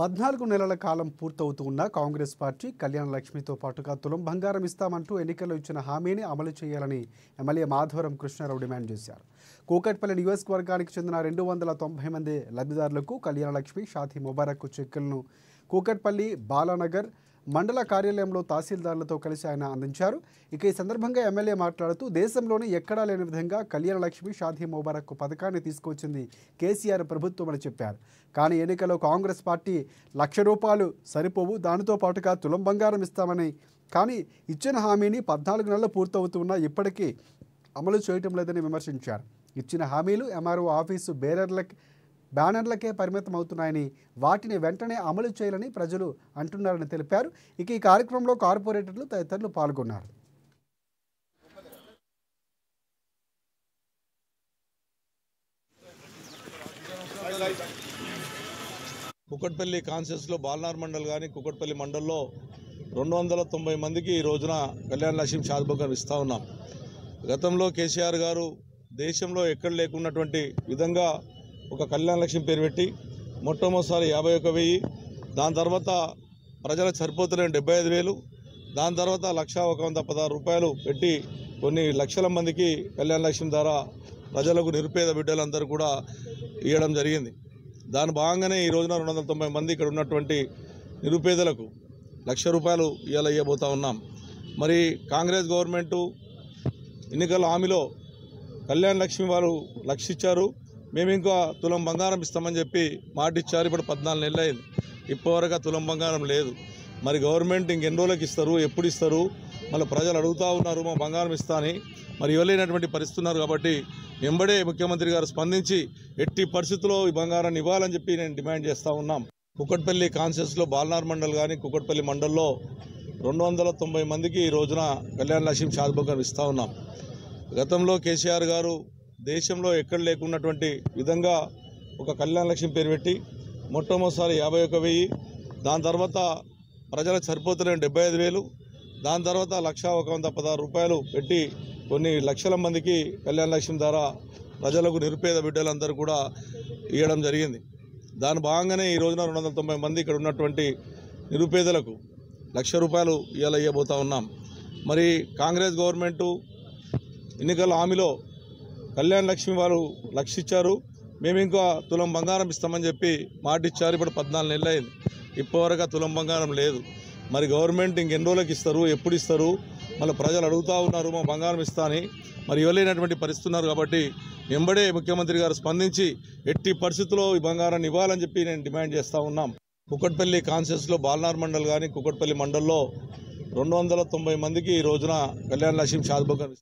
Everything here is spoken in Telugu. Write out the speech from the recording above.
14 నెలల కాలం పూర్తవుతున్న కాంగ్రెస్ పార్టీ కళ్యాణ లక్ష్మితో పాటుగా తులం బంగారం ఇస్తామంటూ ఎన్నికల్లో ఇచ్చిన హామీని అమలు చేయాలని ఎమ్మెల్యే మాధవరం కృష్ణారావు డిమాండ్ చేశారు. కూకట్పల్లి నియోజకవర్గానికి చెందిన 290 మంది లబ్ధిదారులకు కళ్యాణ లక్ష్మి షాదీ ముబారక్ చెక్కులను కూకట్పల్లి బాలానగర్ మండల కార్యాలయంలో తహసీల్దార్లతో కలిసి ఆయన అందించారు. ఇక ఈ సందర్భంగా ఎమ్మెల్యే మాట్లాడుతూ దేశంలోనే ఎక్కడా లేని విధంగా కళ్యాణ లక్ష్మి షాదీ ముబారక్ పథకాన్ని తీసుకొచ్చింది కేసీఆర్ ప్రభుత్వం అని చెప్పారు. కానీ ఎన్నికల్లో కాంగ్రెస్ పార్టీ ₹1,00,000 సరిపోవు, దానితో పాటుగా తులం బంగారం ఇస్తామని కానీ ఇచ్చిన హామీని 14 నెలలు పూర్తవుతున్నా ఇప్పటికీ అమలు చేయటం లేదని విమర్శించారు. ఇచ్చిన హామీలు ఎంఆర్ఓ ఆఫీసు బ్యానర్లకే పరిమితం అవుతున్నాయని, వాటిని వెంటనే అమలు చేయాలని ప్రజలు అంటున్నారని తెలిపారు. ఇక ఈ కార్యక్రమంలో కార్పొరేటర్లు తదితరులు పాల్గొన్నారు. కూకట్పల్లి కాన్సెస్లో బాలనార్ మండల్ కానీ కూకట్పల్లి మండల్లో 290 మందికి ఈ రోజున కళ్యాణ లక్ష్మి షాదీ ముబారక్ ఇస్తూ ఉన్నాం. గతంలో కేసీఆర్ గారు దేశంలో ఎక్కడ లేకున్నటువంటి విధంగా ఒక కళ్యాణ లక్ష్మి పేరు పెట్టి మొట్టమొదటిసారి 51,000, దాని తర్వాత ప్రజలకు సరిపోతున్న 75,000, దాని తర్వాత ₹1,116 పెట్టి కొన్ని లక్షల మందికి కళ్యాణ లక్ష్మి ద్వారా ప్రజలకు నిరుపేద బిడ్డలందరూ కూడా ఇవ్వడం జరిగింది. దాని భాగంగానే ఈ రోజున 290 మంది ఇక్కడ ఉన్నటువంటి నిరుపేదలకు ₹1,00,000 ఇవాళ ఇవ్వబోతా ఉన్నాం. మరి కాంగ్రెస్ గవర్నమెంటు ఎన్నికల హామీలో కళ్యాణ లక్ష్మి వారు 1,00,000 ఇచ్చారు, మేము ఇంకా తులం బంగారం ఇస్తామని చెప్పి మాట ఇచ్చారు. ఇప్పుడు 14 నెలలు అయింది, ఇప్పటివరకు తులం బంగారం లేదు. మరి గవర్నమెంట్ ఇంకెన్ని రోజులకు ఇస్తారు, ఎప్పుడు ఇస్తారు? మళ్ళీ ప్రజలు అడుగుతూ ఉన్నారు మా బంగారం ఇస్తా అని. మరి ఇవ్వలేనటువంటి పరిస్థితి ఉన్నారు. కాబట్టి వెంబడే ముఖ్యమంత్రి గారు స్పందించి ఎట్టి పరిస్థితుల్లో ఈ బంగారాన్ని ఇవ్వాలని చెప్పి నేను డిమాండ్ చేస్తూ ఉన్నాం. కూకట్పల్లి కాన్సెస్లో బాలనార్ మండల్ కానీ కూకట్పల్లి మండల్లో 290 మందికి ఈ రోజున కళ్యాణ లక్ష్మి షాదీ ముబారక్ ఇస్తూ ఉన్నాం. గతంలో కేసీఆర్ గారు దేశంలో ఎక్కడ లేకున్నటువంటి విధంగా ఒక కళ్యాణ లక్ష్మి పేరు పెట్టి మొట్టమొదటిసారి 51,000, దాని తర్వాత ప్రజలకు సరిపోతున్న 75,000, దాని తర్వాత ₹1,116 పెట్టి కొన్ని లక్షల మందికి కళ్యాణ లక్ష్మి ద్వారా ప్రజలకు నిరుపేద బిడ్డలందరూ కూడా ఇవ్వడం జరిగింది. దాని భాగంగానే ఈ రోజున 290 మంది ఇక్కడ ఉన్నటువంటి నిరుపేదలకు ₹1,00,000 ఇవాళ ఇవ్వబోతా ఉన్నాం. మరి కాంగ్రెస్ గవర్నమెంటు ఎన్నికల హామీలో కళ్యాణ లక్ష్మి వారు 1,00,000 ఇచ్చారు, మేము ఇంకా తులం బంగారం ఇస్తామని చెప్పి మాట ఇచ్చారు. ఇప్పుడు 14 నెలలు అయింది, ఇప్పటివరకు తులం బంగారం లేదు. మరి గవర్నమెంట్ ఇంకెన్ని రోజులకు ఇస్తారు, ఎప్పుడు ఇస్తారు? మళ్ళీ ప్రజలు అడుగుతూ ఉన్నారు మా బంగారం ఇస్తా అని. మరి ఇవ్వలేనటువంటి పరిస్థితి ఉన్నారు. కాబట్టి వెంబడే ముఖ్యమంత్రి గారు స్పందించి ఎట్టి పరిస్థితుల్లో ఈ బంగారాన్ని ఇవ్వాలని చెప్పి నేను డిమాండ్ చేస్తూ ఉన్నాం. కూకట్పల్లి కాన్సెస్లో బాలనార్ మండల్ కానీ కూకట్పల్లి మండల్లో 290 మందికి ఈ రోజున కళ్యాణ లక్ష్మి షాదీ ముబారక్